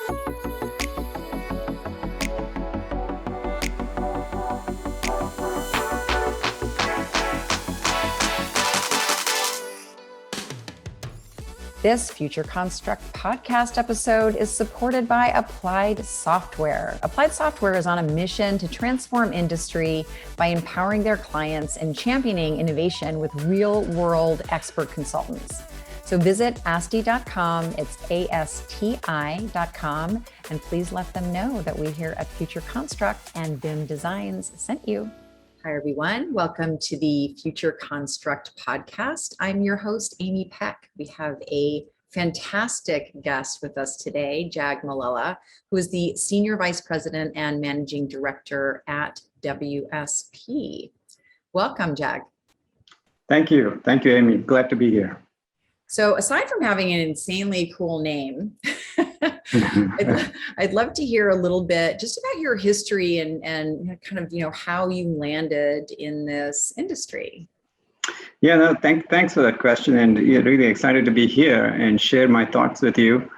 This Future Construct podcast episode is supported by Applied Software. Applied Software is on a mission to transform industry by empowering their clients and championing innovation with real-world expert consultants. So visit ASTI.com, it's ASTI.com, and please let them know that we here at Future Construct and BIM Designs sent you. Hi, everyone. Welcome to the Future Construct podcast. I'm your host, Amy Peck. We have a fantastic guest with us today, Jag Mallela, who is the Senior Vice President and Managing Director at WSP. Welcome, Jag. Thank you. Thank you, Amy. Glad to be here. So aside from having an insanely cool name, I'd love to hear a little bit just about your history and kind of, how you landed in this industry. Yeah, no, thanks for that question. And really excited to be here and share my thoughts with you.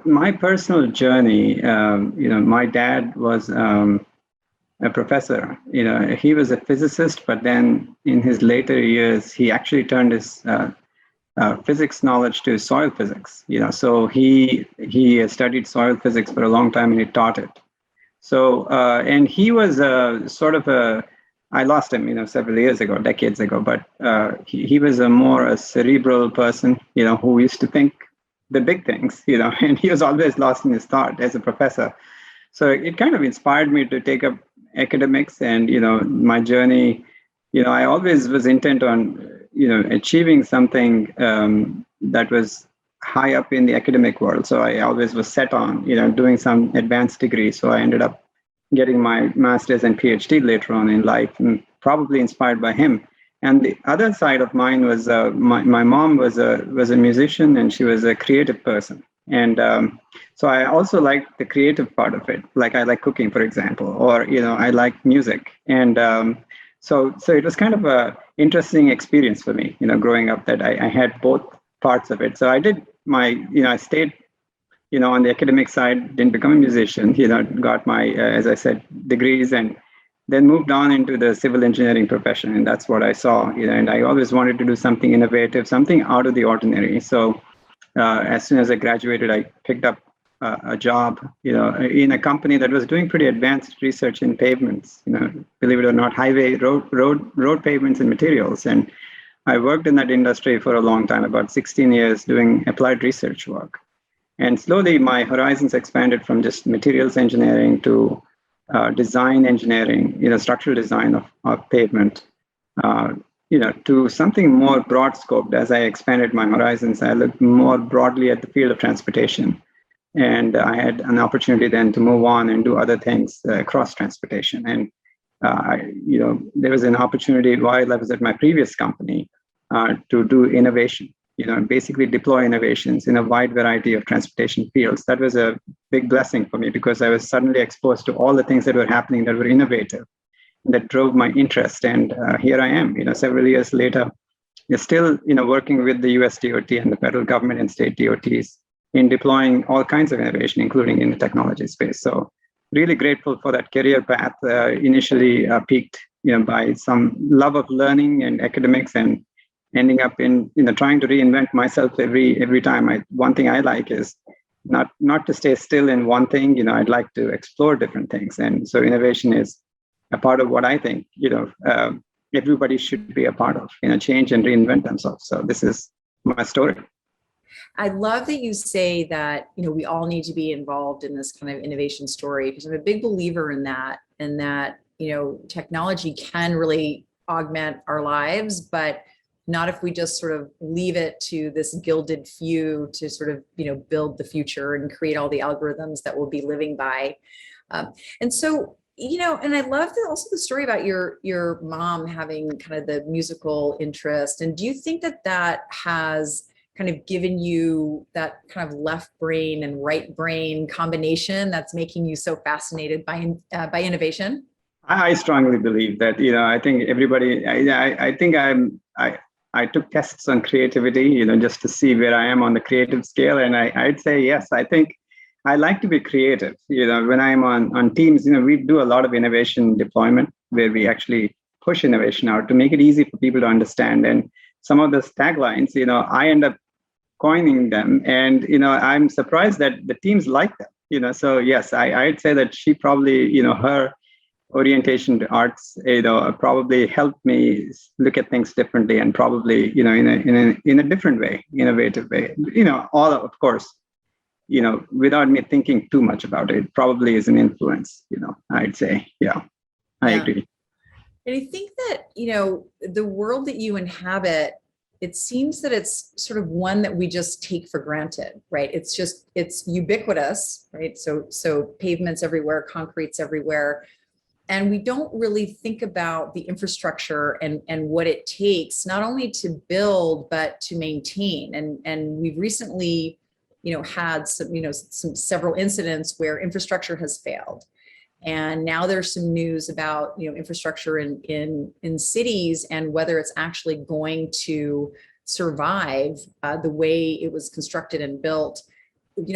My personal journey, my dad was a professor. He was a physicist, but then in his later years, he actually turned his physics knowledge to soil physics. So he studied soil physics for a long time and he taught it. So and he was I lost him, several years ago, decades ago. But he was a cerebral person, who used to think the big things, and he was always lost in his thought as a professor. So it kind of inspired me to take up academics and, my journey. I always was intent on, achieving something that was high up in the academic world. So I always was set on, doing some advanced degree. So I ended up getting my master's and PhD later on in life, and probably inspired by him. And the other side of mine was my mom was a musician, and she was a creative person. And so I also like the creative part of it. Like I like cooking, for example, or, I like music. And so it was kind of a interesting experience for me, growing up, that I had both parts of it. So I did I stayed, on the academic side, didn't become a musician, got my, as I said, degrees, and then moved on into the civil engineering profession. And that's what I saw, and I always wanted to do something innovative, something out of the ordinary. So as soon as I graduated, I picked up a job, in a company that was doing pretty advanced research in pavements, believe it or not, highway, road pavements and materials. And I worked in that industry for a long time, about 16 years, doing applied research work. And slowly my horizons expanded from just materials engineering to design engineering, structural design of pavement, to something more broad scoped. As I expanded my horizons, I looked more broadly at the field of transportation. And I had an opportunity then to move on and do other things across transportation. And, there was an opportunity while I was at my previous company to do innovation, basically deploy innovations in a wide variety of transportation fields. That was a big blessing for me because I was suddenly exposed to all the things that were happening that were innovative, that drove my interest. And here I am, several years later, still, working with the US DOT and the federal government and state DOTs in deploying all kinds of innovation, including in the technology space. So really grateful for that career path, initially piqued, by some love of learning and academics, and ending up in, trying to reinvent myself every time. One thing I like is not to stay still in one thing. I'd like to explore different things. And so innovation is a part of what I think, everybody should be a part of, change and reinvent themselves. So this is my story. I love that you say that, we all need to be involved in this kind of innovation story, because I'm a big believer in that, technology can really augment our lives, but not if we just sort of leave it to this gilded few to sort of, build the future and create all the algorithms that we'll be living by. And so, and I love also the story about your mom having kind of the musical interest. And do you think that has kind of given you that kind of left brain and right brain combination that's making you so fascinated by innovation? I strongly believe that, I think everybody, I think I took tests on creativity, just to see where I am on the creative scale. And I'd say, yes, I think I like to be creative. When I'm on teams, we do a lot of innovation deployment where we actually push innovation out to make it easy for people to understand. And some of those taglines, I end up coining them. And, I'm surprised that the teams like them. So yes, I'd say that she probably, her orientation to arts, probably helped me look at things differently and probably, in a different way, innovative way. All of course, without me thinking too much about it, probably is an influence. I'd say, I agree. And I think that the world that you inhabit, it seems that it's sort of one that we just take for granted, right? It's ubiquitous, right? So pavements everywhere, concrete's everywhere. And we don't really think about the infrastructure and what it takes, not only to build, but to maintain. And we've recently, had some several incidents where infrastructure has failed. And now there's some news about, infrastructure in cities and whether it's actually going to survive the way it was constructed and built,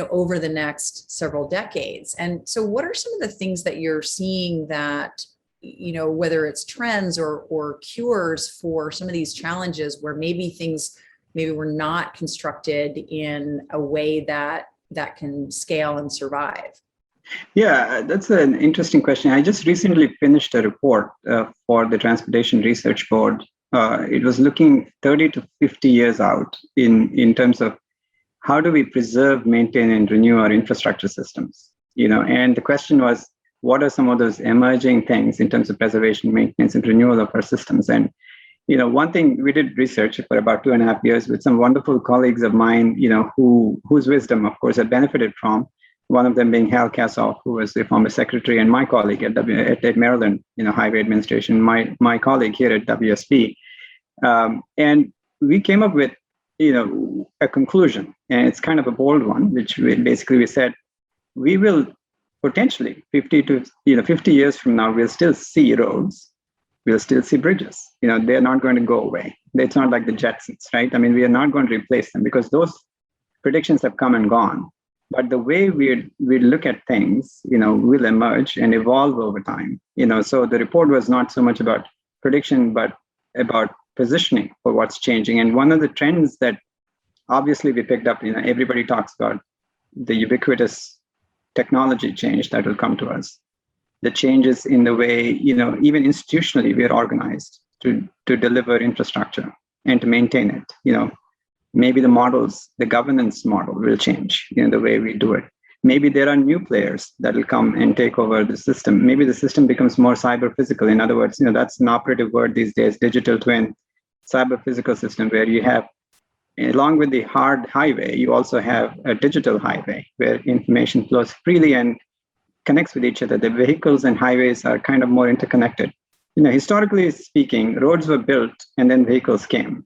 over the next several decades. And so what are some of the things that you're seeing that, whether it's trends or cures for some of these challenges where maybe were not constructed in a way that can scale and survive? Yeah, that's an interesting question. I just recently finished a report for the Transportation Research Board. It was looking 30 to 50 years out in terms of how do we preserve, maintain, and renew our infrastructure systems? And the question was, what are some of those emerging things in terms of preservation, maintenance, and renewal of our systems? And one thing, we did research for about 2.5 years with some wonderful colleagues of mine, whose wisdom, of course, I benefited from. One of them being Hal Kassoff, who was the former secretary, and my colleague at Maryland, Highway Administration, my colleague here at WSP. And we came up with, a conclusion, and it's kind of a bold one, which we said, we will potentially 50 years from now, we'll still see roads, we'll still see bridges. They're not going to go away. It's not like the Jetsons, right? I mean, we are not going to replace them because those predictions have come and gone. But the way we look at things, will emerge and evolve over time. So the report was not so much about prediction, but about positioning for what's changing. And one of the trends that obviously we picked up, everybody talks about the ubiquitous technology change that will come to us, the changes in the way, even institutionally we are organized to deliver infrastructure and to maintain it. Maybe the governance model will change, the way we do it. Maybe there are new players that will come and take over the system. Maybe the system becomes more cyber physical. In other words, that's an operative word these days, digital twin, cyber physical system, where you have, along with the hard highway, you also have a digital highway where information flows freely and connects with each other. The vehicles and highways are kind of more interconnected. Historically speaking, roads were built and then vehicles came.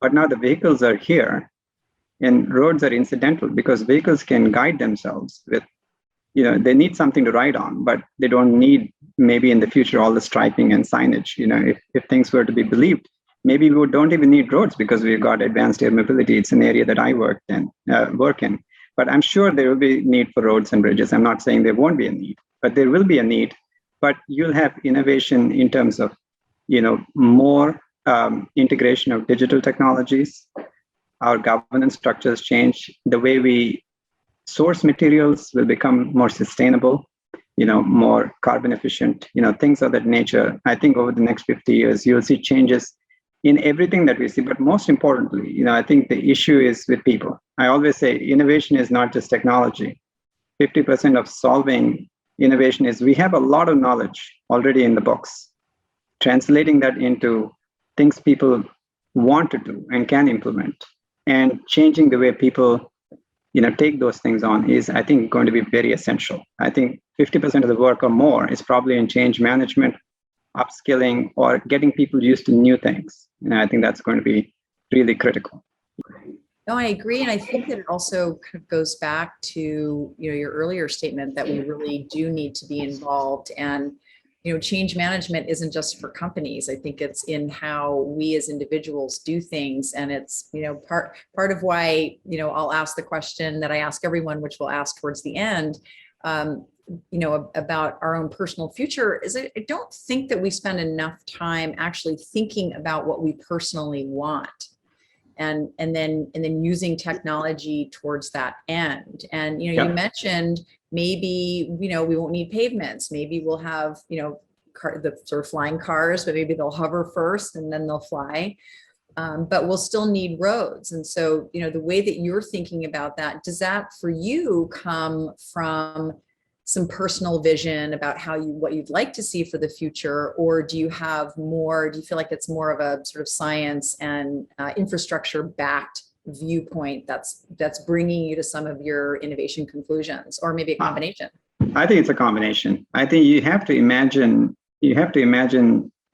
But now the vehicles are here and roads are incidental because vehicles can guide themselves with, they need something to ride on, but they don't need maybe in the future all the striping and signage. If things were to be believed, maybe we don't even need roads because we've got advanced air mobility. It's an area that I work in. But I'm sure there will be need for roads and bridges. I'm not saying there won't be a need, but there will be a need. But you'll have innovation in terms of, more integration of digital technologies. Our governance structures change. The way we source materials will become more sustainable, more carbon efficient, things of that nature. I think over the next 50 years, you'll see changes in everything that we see. But most importantly, I think the issue is with people. I always say innovation is not just technology. 50% of solving innovation is we have a lot of knowledge already in the books. Translating that into things people want to do and can implement, and changing the way people, take those things on is, I think, going to be very essential. I think 50% of the work or more is probably in change management, upskilling, or getting people used to new things. And I think that's going to be really critical. No, I agree. And I think that it also kind of goes back to, your earlier statement that we really do need to be involved. And change management isn't just for companies. I think it's in how we as individuals do things. And it's, part of why, I'll ask the question that I ask everyone, which we'll ask towards the end, about our own personal future is I don't think that we spend enough time actually thinking about what we personally want. And then using technology towards that end. And, you mentioned maybe, we won't need pavements. Maybe we'll have, the sort of flying cars, but maybe they'll hover first and then they'll fly. But we'll still need roads. And so, the way that you're thinking about that, does that for you come from some personal vision about what you'd like to see for the future? Or do you feel like it's more of a sort of science and infrastructure backed viewpoint that's bringing you to some of your innovation conclusions, or maybe a combination? I think it's a combination. I think you have to imagine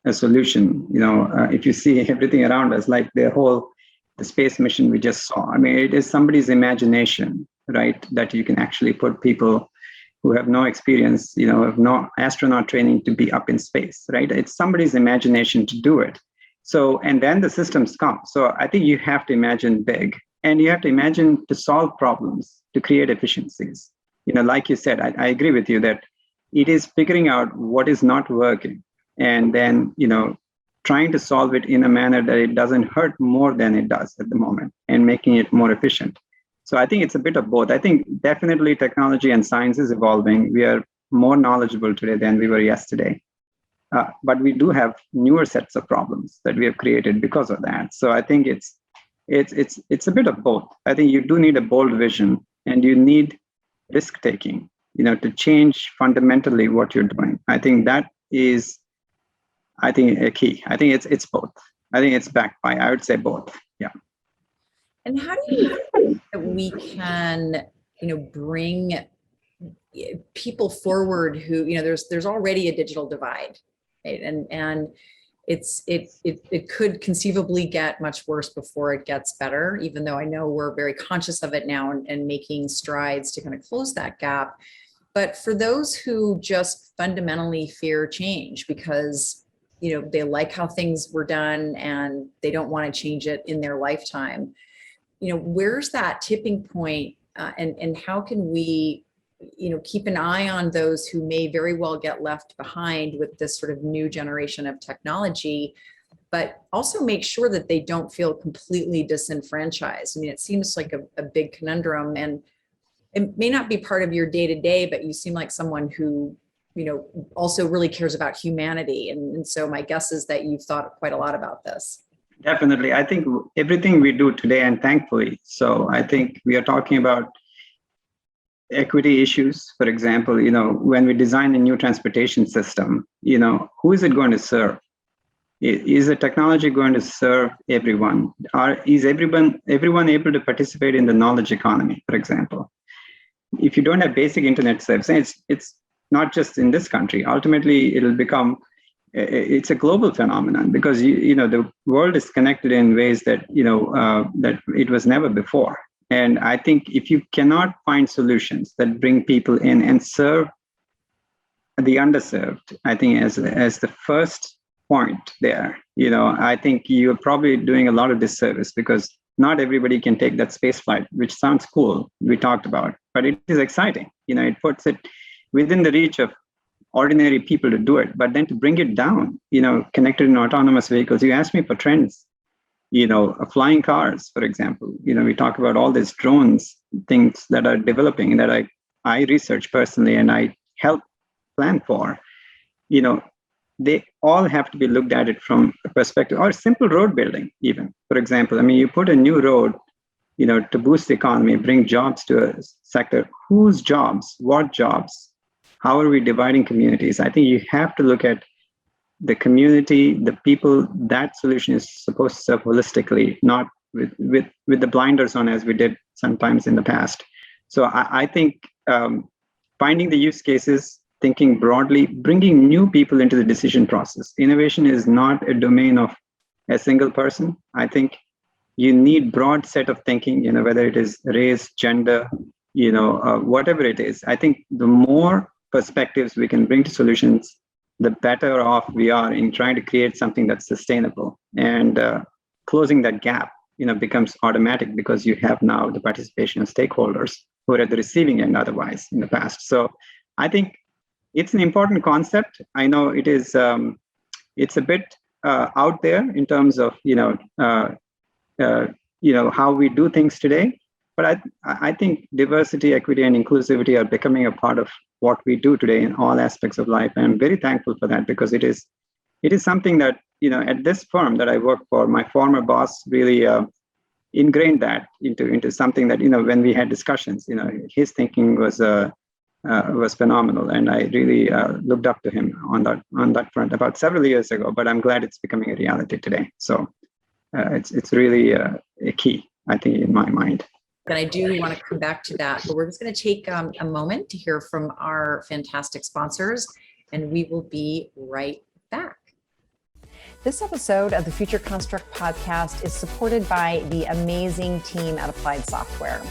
a solution. If you see everything around us, like the space mission we just saw, I mean, it is somebody's imagination, right? That you can actually put people who have no experience, have no astronaut training to be up in space, right? It's somebody's imagination to do it. So, and then the systems come. So I think you have to imagine big, and you have to imagine to solve problems, to create efficiencies. Like you said, I agree with you that it is figuring out what is not working, and then, trying to solve it in a manner that it doesn't hurt more than it does at the moment, and making it more efficient. So I think it's a bit of both. I think definitely technology and science is evolving. We are more knowledgeable today than we were yesterday. But we do have newer sets of problems that we have created because of that. So I think it's a bit of both. I think you do need a bold vision, and you need risk taking, to change fundamentally what you're doing. I think that is, a key. I think it's both. I think it's backed by, I would say, both. Yeah. And how do you think that we can, bring people forward who, there's already a digital divide, right? And it could conceivably get much worse before it gets better, even though I know we're very conscious of it now and making strides to kind of close that gap. But for those who just fundamentally fear change because, they like how things were done and they don't want to change it in their lifetime, where's that tipping point, and how can we, keep an eye on those who may very well get left behind with this sort of new generation of technology, but also make sure that they don't feel completely disenfranchised? I mean, it seems like a big conundrum, and it may not be part of your day-to-day, but you seem like someone who, also really cares about humanity. And so my guess is that you've thought quite a lot about this. Definitely. I think everything we do today, and thankfully, so I think we are talking about equity issues. For example, when we design a new transportation system, who is it going to serve? Is the technology going to serve everyone? Is everyone able to participate in the knowledge economy, for example? If you don't have basic internet service, it's not just in this country. Ultimately, it's a global phenomenon, because the world is connected in ways that that it was never before. And I think if you cannot find solutions that bring people in and serve the underserved, I think as the first point there, I think you're probably doing a lot of disservice, because not everybody can take that space flight, which sounds cool, we talked about, but it is exciting. It puts it within the reach of ordinary people to do it, but then to bring it down, connected in autonomous vehicles. You asked me for trends, flying cars, for example. We talk about all these drones, things that are developing that I research personally and I help plan for. They all have to be looked at it from a perspective, or simple road building, even. For example, you put a new road, to boost the economy, bring jobs to a sector. Whose jobs? What jobs? How are we dividing communities? I think you have to look at the community, the people. That solution is supposed to serve holistically, not with the blinders on, as we did sometimes in the past. So I think finding the use cases, thinking broadly, bringing new people into the decision process. Innovation is not a domain of a single person. I think you need broad set of thinking, whether it is race, gender, whatever it is. I think the more perspectives we can bring to solutions, the better off we are in trying to create something that's sustainable. And closing that gap, becomes automatic because you have now the participation of stakeholders who are at the receiving end otherwise in the past. So I think it's an important concept. I know it is. It's a bit out there in terms of how we do things today. But I think diversity, equity, and inclusivity are becoming a part of what we do today in all aspects of life. And I'm very thankful for that, because it is something that, at this firm that I work for, my former boss really ingrained that into something that, when we had discussions, his thinking was phenomenal. And I really looked up to him on that front about several years ago, but I'm glad it's becoming a reality today. So it's really a key, I think, in my mind. And I do want to come back to that, but we're just going to take a moment to hear from our fantastic sponsors, and we will be right back. This episode of the Future Construct podcast is supported by the amazing team at Applied Software.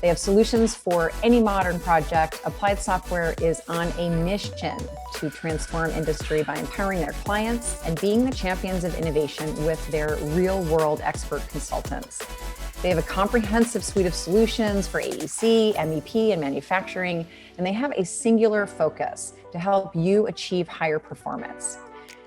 They have solutions for any modern project. Applied Software is on a mission to transform industry by empowering their clients and being the champions of innovation with their real-world expert consultants. They have a comprehensive suite of solutions for AEC, MEP, and manufacturing, and they have a singular focus to help you achieve higher performance.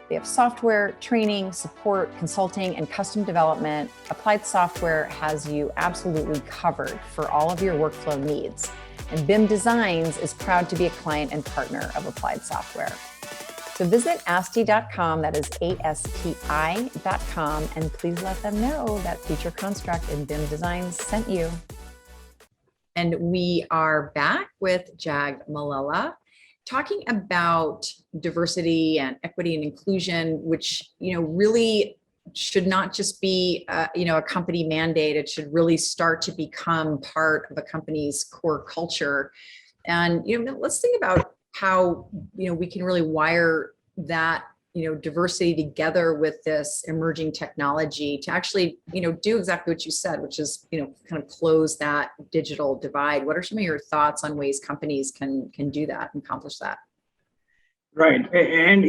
They have software, training, support, consulting, and custom development. Applied Software has you absolutely covered for all of your workflow needs. And BIM Designs is proud to be a client and partner of Applied Software. So visit ASTI.com, that is ASTI.com, and please let them know that Future Construct and BIM Designs sent you. And we are back with Jag Mallela, talking about diversity and equity and inclusion, which, really should not just be, a company mandate. It should really start to become part of a company's core culture. And, let's think about how, we can really wire that, diversity together with this emerging technology to actually, do exactly what you said, which is, kind of close that digital divide. What are some of your thoughts on ways companies can do that and accomplish that? Right. And,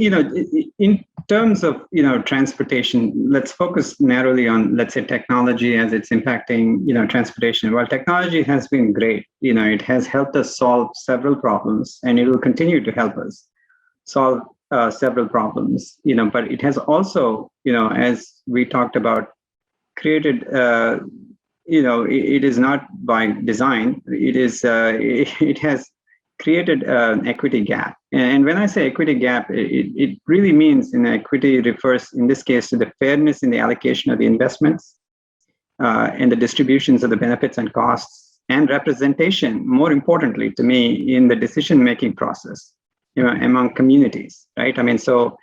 in terms of, transportation, let's focus narrowly on, let's say, technology as it's impacting, transportation. While technology has been great, it has helped us solve several problems, and it will continue to help us solve several problems, but it has also, as we talked about, created, it is not by design, it has created an equity gap. And when I say equity gap, it really means, equity refers in this case to the fairness in the allocation of the investments and the distributions of the benefits and costs, and representation, more importantly to me, in the decision-making process, among communities, right? So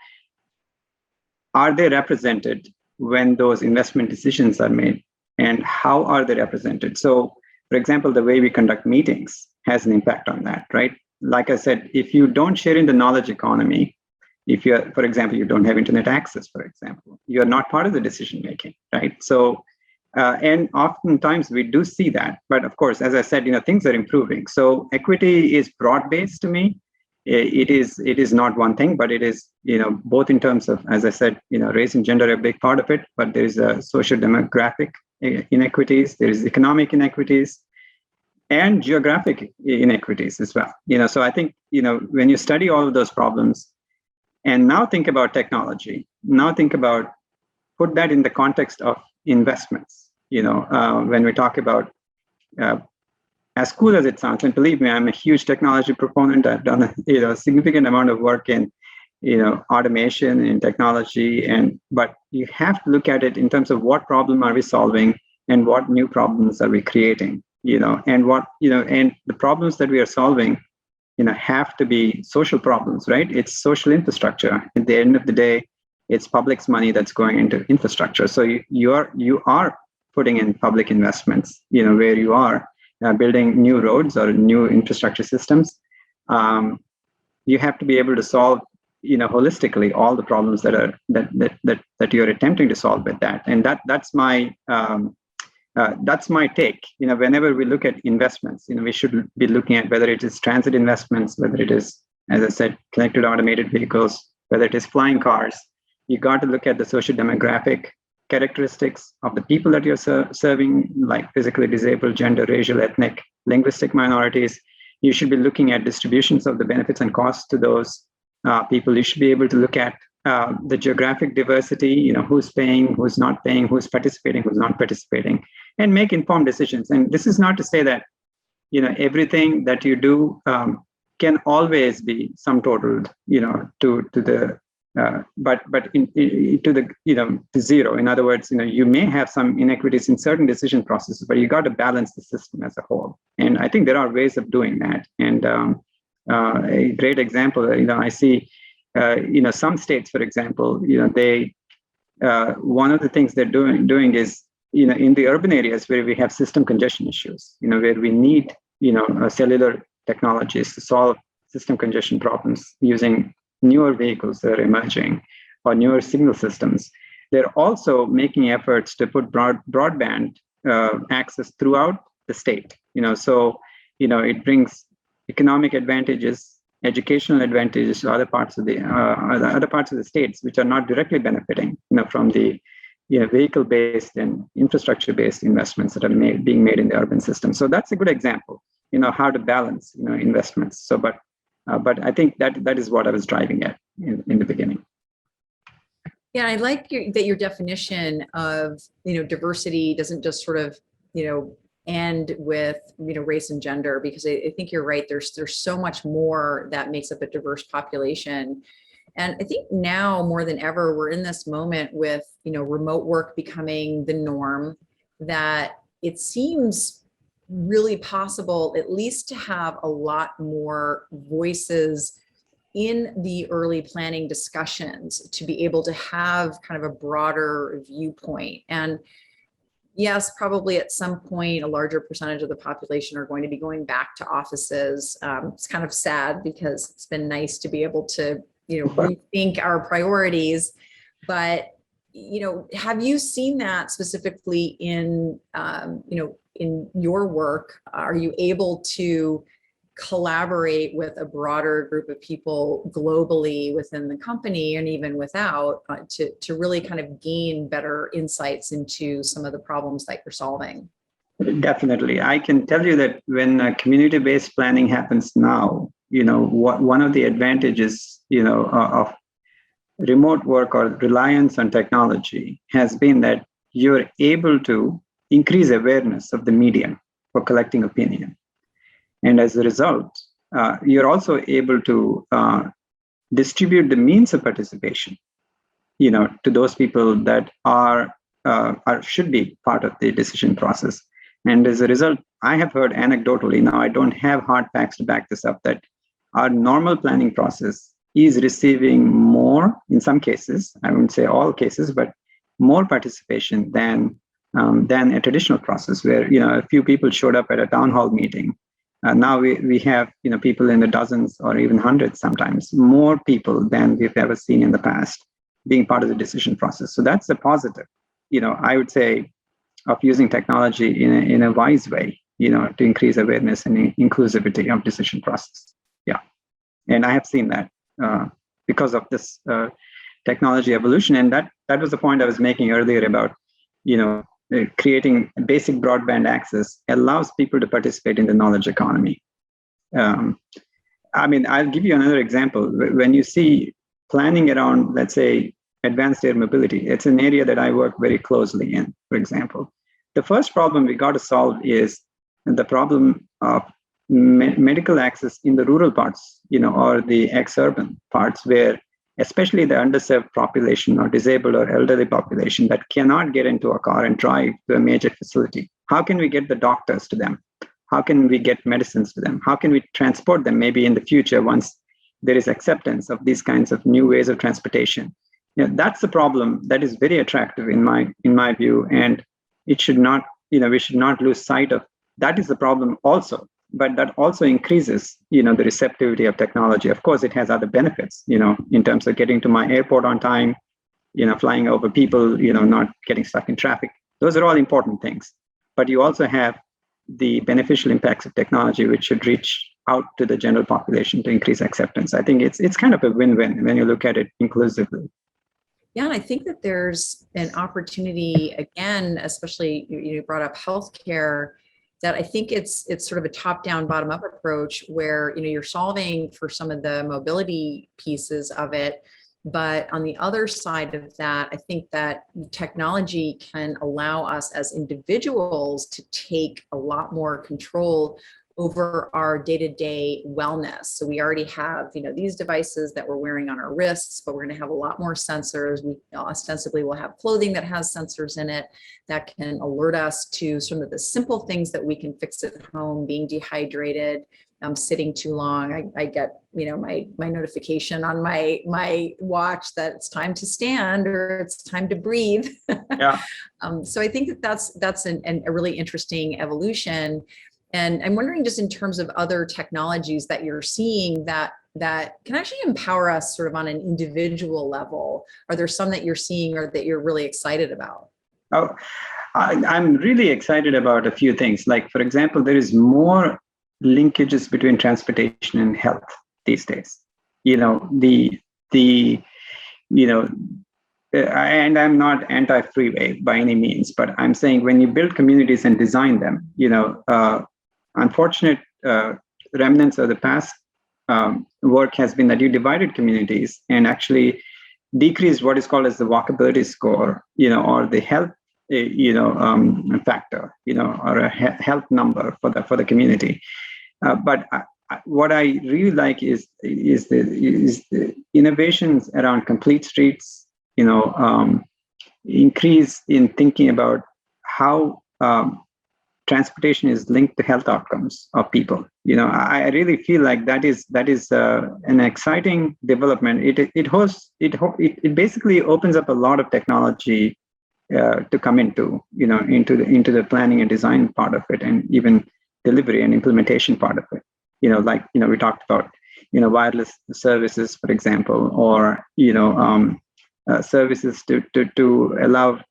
are they represented when those investment decisions are made, and how are they represented? So, for example, the way we conduct meetings has an impact on that, right? Like I said, if you don't share in the knowledge economy, if you're, for example, you don't have internet access, for example, you're not part of the decision making, right? So, and oftentimes we do see that, but of course, as I said, things are improving. So equity is broad-based to me. It is not one thing, but it is, both in terms of, as I said, race and gender are a big part of it, but there is a social demographic inequities, there is economic inequities, and geographic inequities as well. So I think, when you study all of those problems and now think about technology, put that in the context of investments, when we talk about, as cool as it sounds, and believe me, I'm a huge technology proponent. I've done a significant amount of work in, automation and technology, but you have to look at it in terms of what problem are we solving and what new problems are we creating, and what, and the problems that we are solving, have to be social problems, right? It's social infrastructure. At the end of the day, it's public's money that's going into infrastructure. So you are putting in public investments, where you are building new roads or new infrastructure systems. You have to be able to solve, holistically all the problems that you're attempting to solve with that. And that's my take. Whenever we look at investments, we should be looking at whether it is transit investments, whether it is, as I said, connected automated vehicles, whether it is flying cars. You got to look at the socio-demographic characteristics of the people that you're serving, like physically disabled, gender, racial, ethnic, linguistic minorities. You should be looking at distributions of the benefits and costs to those people. You should be able to look at the geographic diversity, who's paying, who's not paying, who's participating, who's not participating, and make informed decisions. And this is not to say that, everything that you do can always be sum totaled, to the to zero. In other words, you may have some inequities in certain decision processes, but you got to balance the system as a whole. And I think there are ways of doing that. And a great example, I see, some states, for example, they one of the things they're doing is, in the urban areas where we have system congestion issues, where we need, cellular technologies to solve system congestion problems using newer vehicles that are emerging or newer signal systems. They're also making efforts to put broadband access throughout the state. So it brings economic advantages, educational advantages to other parts of the states, which are not directly benefiting, from the vehicle-based and infrastructure-based investments that are being made in the urban system. So that's a good example, how to balance, investments. So, but I think that is what I was driving at in the beginning. Yeah, I like that your definition of, diversity doesn't just sort of, end with, race and gender, because I think you're right. There's so much more that makes up a diverse population. And I think now more than ever, we're in this moment with, remote work becoming the norm, that it seems really possible at least to have a lot more voices in the early planning discussions, to be able to have kind of a broader viewpoint. And yes, probably at some point, a larger percentage of the population are going to be going back to offices. It's kind of sad, because it's been nice to be able to, rethink our priorities. But, have you seen that specifically in, in your work? Are you able to collaborate with a broader group of people globally within the company and even without, to really kind of gain better insights into some of the problems that you're solving? Definitely. I can tell you that when community-based planning happens now, one of the advantages, of remote work or reliance on technology has been that you're able to increase awareness of the medium for collecting opinion. And as a result, you're also able to distribute the means of participation, to those people that should be part of the decision process. And as a result, I have heard anecdotally, now I don't have hard facts to back this up, that our normal planning process is receiving more, in some cases, I wouldn't say all cases, but more participation than a traditional process where, a few people showed up at a town hall meeting. Now we have, people in the dozens or even hundreds, sometimes more people than we've ever seen in the past being part of the decision process. So that's a positive, I would say, of using technology in a wise way, to increase awareness and inclusivity of decision process. Yeah. And I have seen that because of this technology evolution. And that was the point I was making earlier about, creating basic broadband access allows people to participate in the knowledge economy. I'll give you another example. When you see planning around, let's say, advanced air mobility, it's an area that I work very closely in, for example. The first problem we got to solve is the problem of medical access in the rural parts, or the ex-urban parts, where especially the underserved population or disabled or elderly population that cannot get into a car and drive to a major facility. How can we get the doctors to them? How can we get medicines to them? How can we transport them maybe in the future once there is acceptance of these kinds of new ways of transportation? That's the problem that is very attractive in my view, and it should not, we should not lose sight of. That is the problem also. But that also increases, the receptivity of technology. Of course, it has other benefits, in terms of getting to my airport on time, flying over people, not getting stuck in traffic. Those are all important things. But you also have the beneficial impacts of technology, which should reach, out to the general population to increase acceptance. I think it's kind of a win-win when you look at it inclusively. Yeah, and I think that there's an opportunity, again, especially you brought up healthcare, that I think it's sort of a top-down, bottom-up approach where you're solving for some of the mobility pieces of it. But on the other side of that, I think that technology can allow us as individuals to take a lot more control over our day-to-day wellness. So we already have, these devices that we're wearing on our wrists, but we're going to have a lot more sensors. We ostensibly will have clothing that has sensors in it that can alert us to some of the simple things that we can fix at home, being dehydrated, sitting too long. I get, my notification on my watch that it's time to stand or it's time to breathe. Yeah. So I think that's a really interesting evolution. And I'm wondering, just in terms of other technologies that you're seeing that can actually empower us sort of on an individual level, are there some that you're seeing or that you're really excited about? Oh, I'm really excited about a few things. Like, for example, there is more linkages between transportation and health these days. And I'm not anti-freeway by any means, but I'm saying when you build communities and design them, unfortunate remnants of the past work has been that you divided communities and actually decreased what is called as the walkability score, or the health, factor, or a health number for the community. But what I really like is the innovations around complete streets, increase in thinking about how transportation is linked to health outcomes of people. I really feel like that is an exciting development. It basically opens up a lot of technology to come into the planning and design part of it, and even delivery and implementation part of it. We talked about wireless services, for example, or services to allow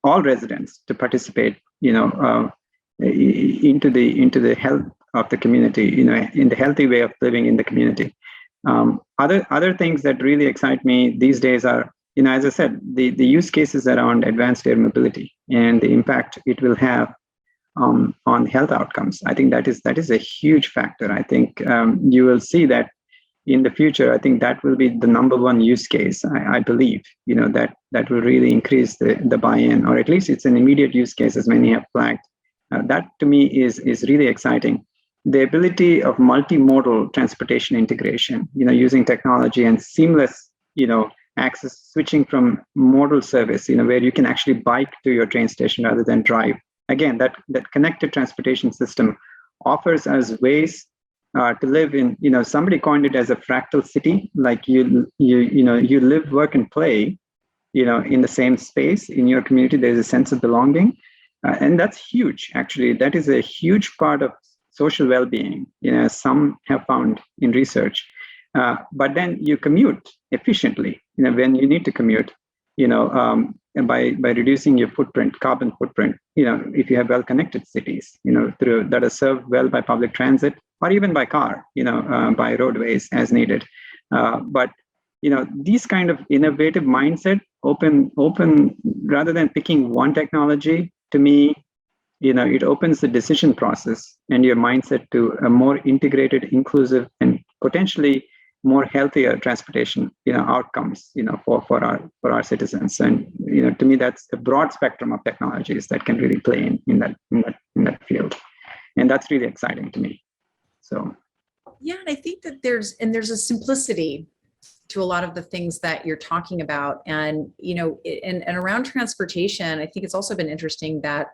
all residents to participate, into the health of the community, in the healthy way of living in the community. Other things that really excite me these days are, as I said, the use cases around advanced air mobility and the impact it will have on health outcomes. I think that is a huge factor. I think you will see that in the future. I think that will be the number one use case. I believe, that will really increase the buy-in, or at least it's an immediate use case, as many have flagged. That to me is really exciting. The ability of multimodal transportation integration, using technology and seamless, access, switching from modal service, where you can actually bike to your train station rather than drive. Again, that connected transportation system offers us ways to live in, somebody coined it as a fractal city, like you live, work, and play, in the same space in your community. There's a sense of belonging, and that's huge. Actually, that is a huge part of social well-being, some have found in research. But then you commute efficiently, when you need to commute, by reducing your carbon footprint, if you have well-connected cities, that are served well by public transit or even by car, by roadways as needed. But these kind of innovative mindset, open rather than picking one technology, to me, it opens the decision process and your mindset to a more integrated, inclusive, and potentially more healthier transportation, outcomes, for our citizens. And to me, that's a broad spectrum of technologies that can really play in that field, and that's really exciting to me. So, yeah, and I think that there's a simplicity to a lot of the things that you're talking about, and and around transportation, I think it's also been interesting that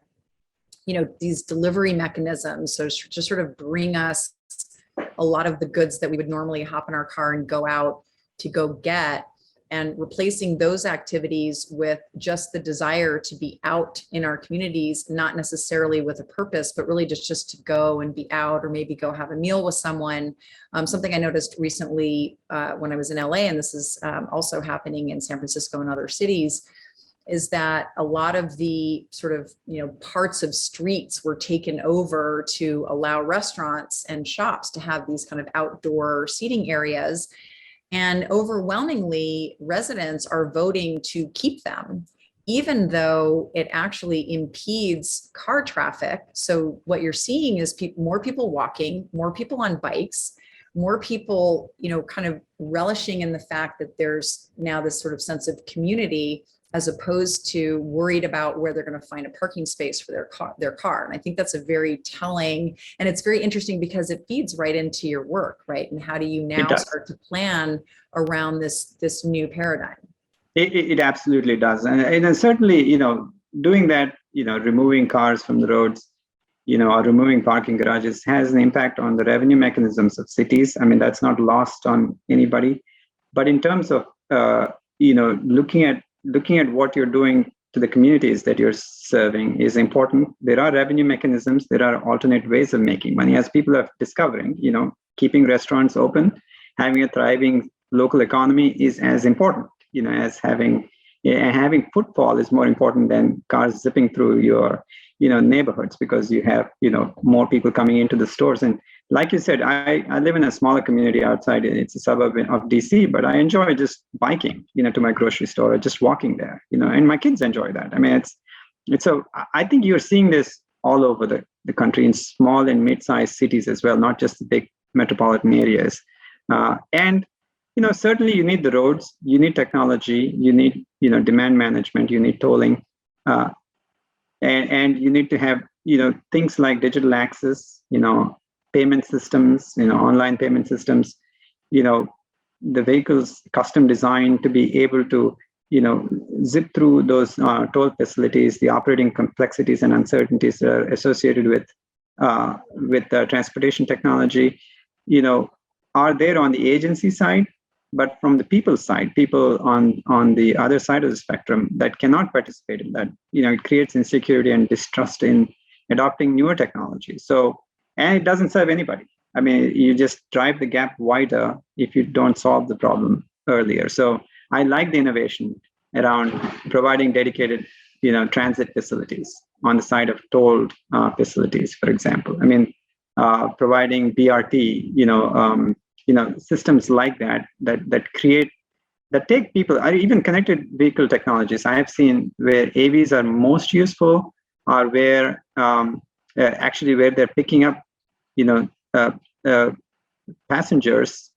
these delivery mechanisms, so to sort of bring us a lot of the goods that we would normally hop in our car and go out to go get, and replacing those activities with just the desire to be out in our communities, not necessarily with a purpose, but really just to go and be out, or maybe go have a meal with someone. Something I noticed recently when I was in LA, and this is also happening in San Francisco and other cities, is that a lot of the sort of, parts of streets were taken over to allow restaurants and shops to have these kind of outdoor seating areas. And overwhelmingly, residents are voting to keep them, even though it actually impedes car traffic. So what you're seeing is more people walking, more people on bikes, more people, kind of relishing in the fact that there's now this sort of sense of community, as opposed to worried about where they're going to find a parking space for their car. And I think that's a very telling, and it's very interesting because it feeds right into your work, right? And how do you now start to plan around this new paradigm? It absolutely does. And certainly, doing that, removing cars from the roads, or removing parking garages has an impact on the revenue mechanisms of cities. I mean, that's not lost on anybody. But in terms of, looking at what you're doing to the communities that you're serving is important. There are revenue mechanisms. There are alternate ways of making money, as people are discovering. Keeping restaurants open, having a thriving local economy is as important. As having footfall is more important than cars zipping through your neighborhoods, because you have more people coming into the stores. And like you said, I live in a smaller community outside. It's a suburb of DC, but I enjoy just biking to my grocery store, or just walking there, and my kids enjoy that. I mean, it's so I think you're seeing this all over the country, in small and mid-sized cities as well, not just the big metropolitan areas. And certainly you need the roads, you need technology, you need demand management, you need tolling, and you need to have things like digital access, payment systems, online payment systems, the vehicles custom designed to be able to zip through those toll facilities, the operating complexities and uncertainties that are associated with transportation technology, are there on the agency side. But from the people's side, people on the other side of the spectrum that cannot participate in that, it creates insecurity and distrust in adopting newer technology. So, and it doesn't serve anybody. I mean, you just drive the gap wider if you don't solve the problem earlier. So I like the innovation around providing dedicated, transit facilities on the side of tolled facilities, for example. I mean, providing BRT, systems like that take people, or even connected vehicle technologies. I have seen where AVs are most useful, or where actually where they're picking up, passengers,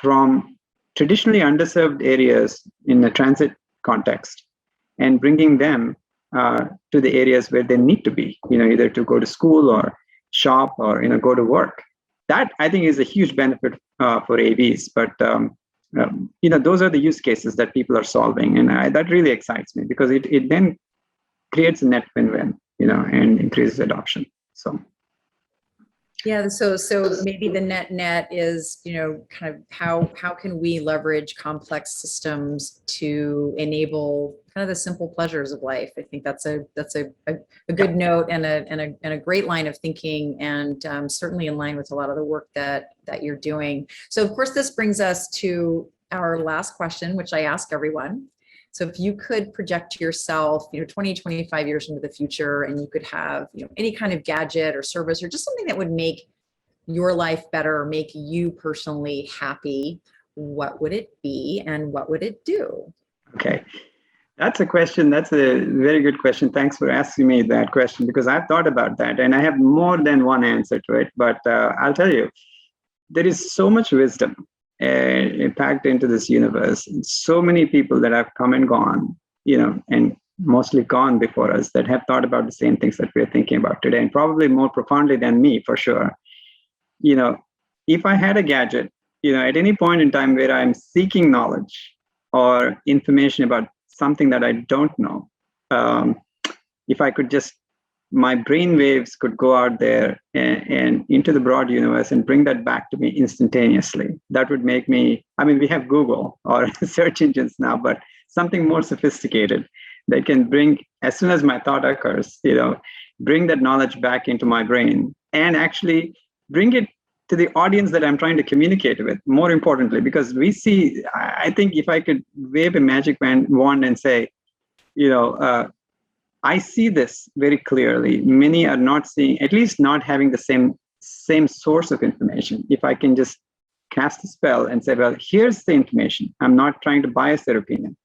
from traditionally underserved areas in the transit context, and bringing them to the areas where they need to be, either to go to school or shop or go to work. That, I think, is a huge benefit for AVs. But those are the use cases that people are solving, and that really excites me, because it then creates a net win-win, and increases adoption. So. Yeah, so maybe the net is, kind of how can we leverage complex systems to enable kind of the simple pleasures of life? I think that's a good note, and a great line of thinking, and certainly in line with a lot of the work that you're doing. So of course, this brings us to our last question, which I ask everyone. So if you could project yourself, 20, 25 years into the future, and you could have, any kind of gadget or service, or just something that would make your life better, or make you personally happy, what would it be and what would it do? Okay. That's a question. That's a very good question. Thanks for asking me that question, because I've thought about that, and I have more than one answer to it. But I'll tell you, there is so much wisdom packed into this universe. So many people that have come and gone, and mostly gone before us, that have thought about the same things that we're thinking about today, and probably more profoundly than me, for sure. If I had a gadget, at any point in time where I'm seeking knowledge or information about something that I don't know, if I could just, my brain waves could go out there and into the broad universe and bring that back to me instantaneously. That would make me, we have Google or search engines now, but something more sophisticated that can bring, as soon as my thought occurs, bring that knowledge back into my brain, and actually bring it to the audience that I'm trying to communicate with, more importantly, because we see, I think if I could wave a magic wand and say, I see this very clearly. Many are not seeing, at least not having the same source of information. If I can just cast a spell and say, well, here's the information. I'm not trying to bias their opinion,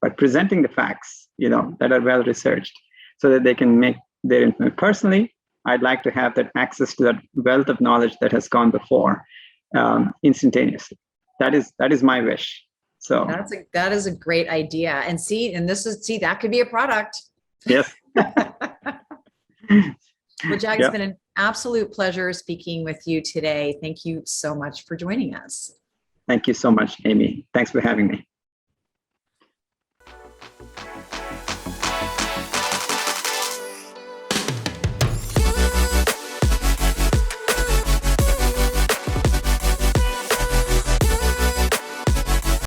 but presenting the facts, that are well researched so that they can make their information. Personally, I'd like to have that access to that wealth of knowledge that has gone before instantaneously. That is my wish. So that is a great idea. And that could be a product. Yes. Well, Jag, it's been an absolute pleasure speaking with you today. Thank you so much for joining us. Thank you so much, Amy. Thanks for having me.